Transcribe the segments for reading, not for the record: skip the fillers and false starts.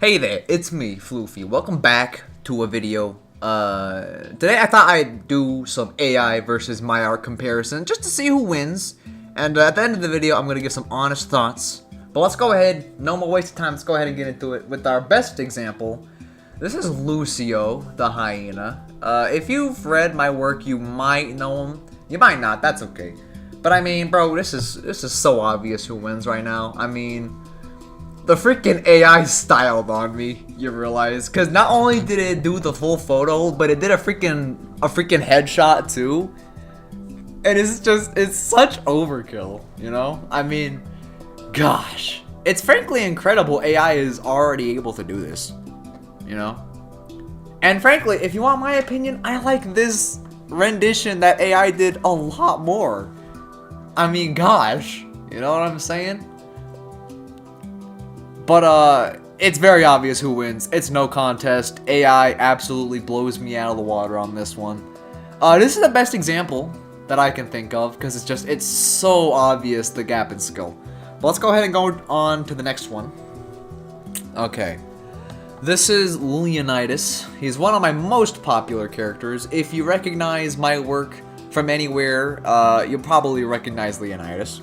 Hey there, it's me, Floofy. Welcome back to a video. Today I thought I'd do some AI versus my art comparison just to see who wins. And at the end of the video, I'm gonna give some honest thoughts. But let's go ahead, no more waste of time, let's go ahead and get into it with our best example. This is Lucio, the hyena. If you've read my work, you might know him. You might not, that's okay. But I mean, bro, this is so obvious who wins right now. I mean, the freaking AI styled on me, you realize, because not only did it do the full photo, but it did a freaking headshot too. And it's such overkill, you know? I mean, gosh, it's frankly incredible AI is already able to do this, you know? And frankly, if you want my opinion, I like this rendition that AI did a lot more. I mean, gosh, you know what I'm saying? But, it's very obvious who wins. It's no contest. AI absolutely blows me out of the water on this one. This is the best example that I can think of, because it's so obvious the gap in skill. But let's go ahead and go on to the next one. Okay. This is Leonidas. He's one of my most popular characters. If you recognize my work from anywhere, you'll probably recognize Leonidas.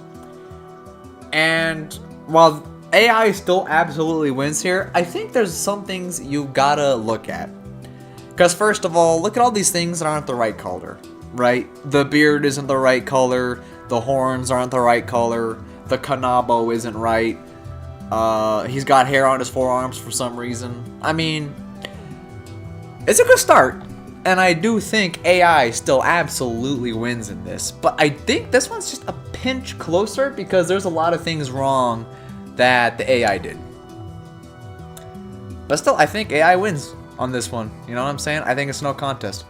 And while AI still absolutely wins here, I think there's some things you gotta look at. Because first of all, look at all these things that aren't the right color, right? The beard isn't the right color, the horns aren't the right color, the kanabo isn't right, he's got hair on his forearms for some reason. I mean, it's a good start, and I do think AI still absolutely wins in this, but I think this one's just a pinch closer because there's a lot of things wrong that the AI did. But still, I think AI wins on this one. You know what I'm saying? I think it's no contest.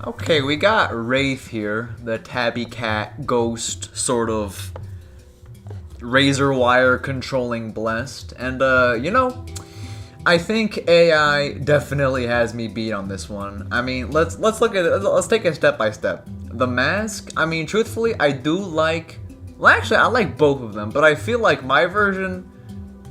Okay, we got Wraith here, the tabby cat ghost sort of razor wire controlling blessed. And you know, I think AI definitely has me beat on this one. I mean, let's look at it. Let's take it step by step. The mask, I mean, truthfully, I do like. Well, actually, I like both of them, but I feel like my version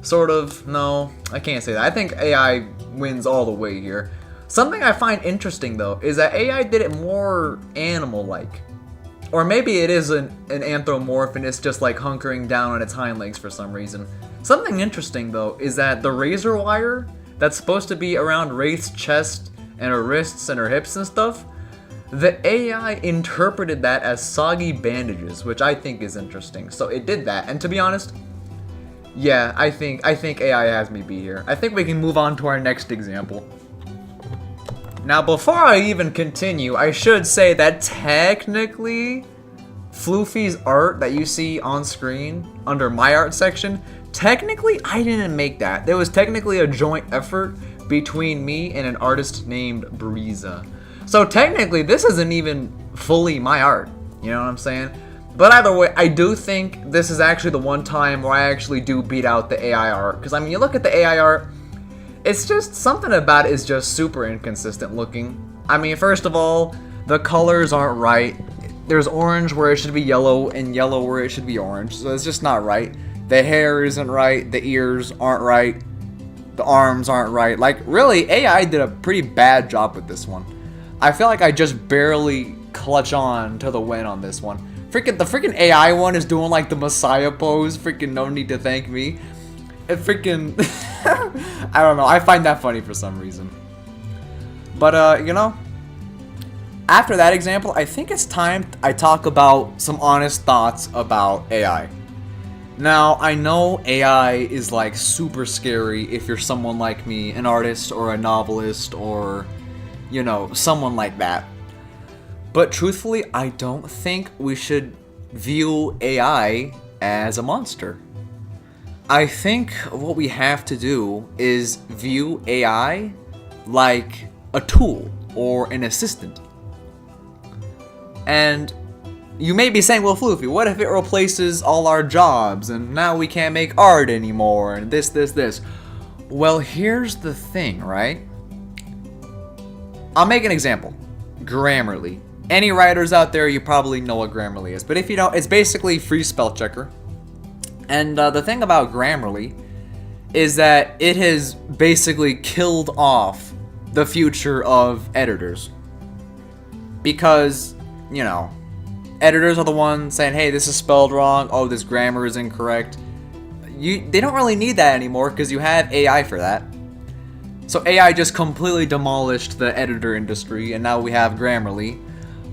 sort of, no, I can't say that. I think AI wins all the way here. Something I find interesting, though, is that AI did it more animal-like. Or maybe it is an anthropomorph and it's just like hunkering down on its hind legs for some reason. Something interesting, though, is that the razor wire that's supposed to be around Wraith's chest and her wrists and her hips and stuff, the AI interpreted that as soggy bandages, which I think is interesting. So it did that, and to be honest, yeah, I think AI has me beat here. I think we can move on to our next example. Now, before I even continue, I should say that technically, Floofy's art that you see on screen under my art section, technically I didn't make that. There was technically a joint effort between me and an artist named Breeza. So technically, this isn't even fully my art, you know what I'm saying? But either way, I do think this is actually the one time where I actually do beat out the AI art. Because I mean, you look at the AI art, it's just, something about it is just super inconsistent looking. I mean, first of all, the colors aren't right. There's orange where it should be yellow, and yellow where it should be orange. So it's just not right. The hair isn't right, the ears aren't right, the arms aren't right. Like, really, AI did a pretty bad job with this one. I feel like I just barely clutch on to the win on this one. The freaking AI one is doing like the Messiah pose. Freaking no need to thank me. It freaking I don't know. I find that funny for some reason. But you know, after that example, I think it's time I talk about some honest thoughts about AI. Now, I know AI is like super scary if you're someone like me, an artist or a novelist or, you know, someone like that. But truthfully, I don't think we should view AI as a monster. I think what we have to do is view AI like a tool or an assistant. And you may be saying, well, Floofy, what if it replaces all our jobs and now we can't make art anymore and this? Well, here's the thing, right? I'll make an example. Grammarly. Any writers out there, you probably know what Grammarly is. But if you don't, it's basically free spell checker. And the thing about Grammarly is that it has basically killed off the future of editors. Because, you know, editors are the ones saying, hey, this is spelled wrong, oh, this grammar is incorrect. They don't really need that anymore because you have AI for that. So AI just completely demolished the editor industry, and now we have Grammarly.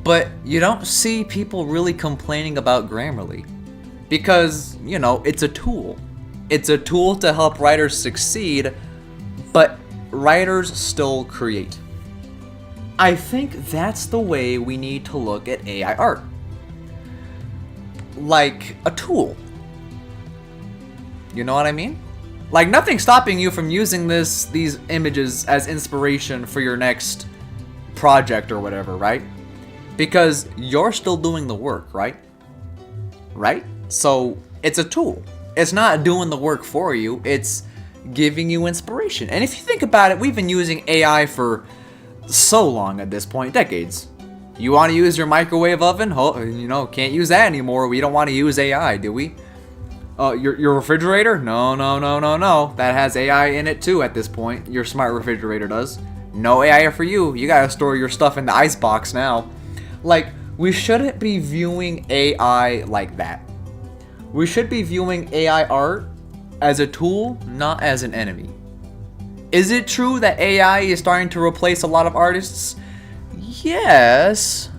But you don't see people really complaining about Grammarly because, you know, it's a tool. It's a tool to help writers succeed, but writers still create. I think that's the way we need to look at AI art. Like a tool. You know what I mean? Like, nothing's stopping you from using these images as inspiration for your next project or whatever, right? Because you're still doing the work, right? Right? So it's a tool. It's not doing the work for you. It's giving you inspiration. And if you think about it, we've been using AI for so long at this point, decades. You want to use your microwave oven? Oh, you know, can't use that anymore. We don't want to use AI, do we? Your refrigerator? No. That has AI in it too at this point. Your smart refrigerator does. No AI for you. You gotta store your stuff in the icebox now. Like, we shouldn't be viewing AI like that. We should be viewing AI art as a tool, not as an enemy. Is it true that AI is starting to replace a lot of artists? Yes.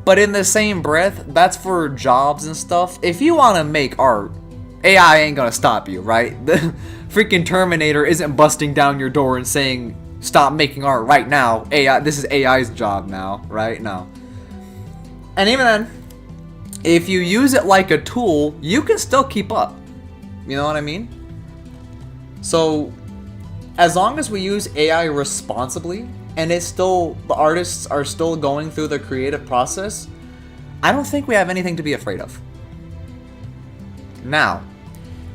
But in the same breath, that's for jobs and stuff. If you want to make art, AI ain't gonna stop you, right? The freaking Terminator isn't busting down your door and saying, stop making art right now. AI, this is AI's job now, right? No. And even then, if you use it like a tool, you can still keep up. You know what I mean? So, as long as we use AI responsibly, and the artists are still going through the creative process, I don't think we have anything to be afraid of. Now,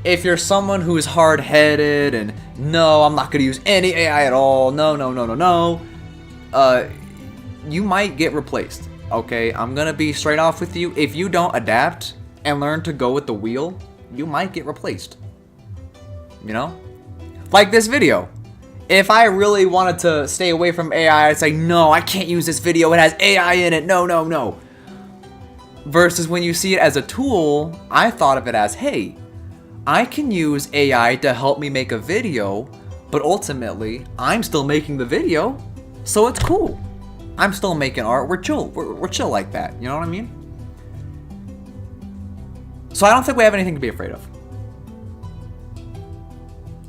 if you're someone who's hard-headed and no, I'm not going to use any AI at all, no, you might get replaced, okay? I'm going to be straight off with you. If you don't adapt and learn to go with the wheel, you might get replaced. You know? Like this video. If I really wanted to stay away from AI, I'd say, no, I can't use this video. It has AI in it. No. Versus when you see it as a tool, I thought of it as, hey, I can use AI to help me make a video, but ultimately, I'm still making the video, so it's cool. I'm still making art. We're chill. We're chill like that. You know what I mean? So I don't think we have anything to be afraid of.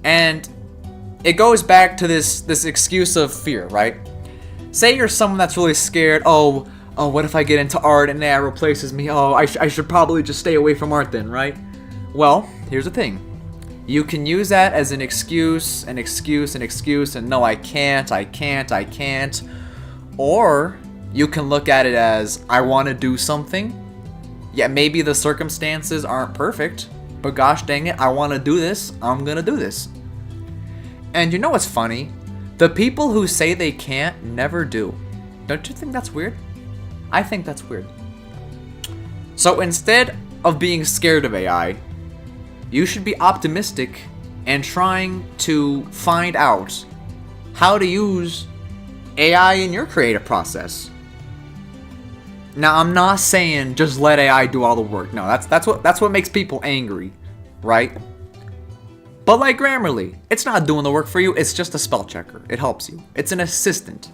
And it goes back to this excuse of fear, right? Say you're someone that's really scared. Oh, what if I get into art and AI replaces me? Oh, I should probably just stay away from art then, right? Well, here's the thing. You can use that as an excuse, and no, I can't. Or you can look at it as, I want to do something. Yeah, maybe the circumstances aren't perfect, but gosh dang it, I want to do this. I'm going to do this. And you know what's funny? The people who say they can't never do. Don't you think that's weird? I think that's weird. So instead of being scared of AI, you should be optimistic and trying to find out how to use AI in your creative process. Now, I'm not saying just let AI do all the work. No, that's what makes people angry, right? But like Grammarly, it's not doing the work for you. It's just a spell checker. It helps you. It's an assistant.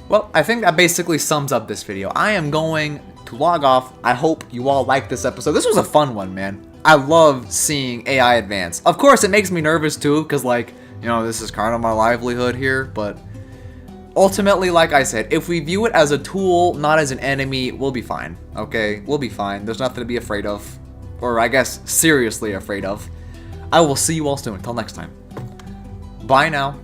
Well, I think that basically sums up this video. I am going to log off. I hope you all liked this episode. This was a fun one, man. I love seeing AI advance. Of course, it makes me nervous too, because like, you know, this is kind of my livelihood here, but ultimately, like I said, if we view it as a tool, not as an enemy, we'll be fine, okay? We'll be fine. There's nothing to be afraid of, or I guess seriously afraid of. I will see you all soon. Until next time. Bye now.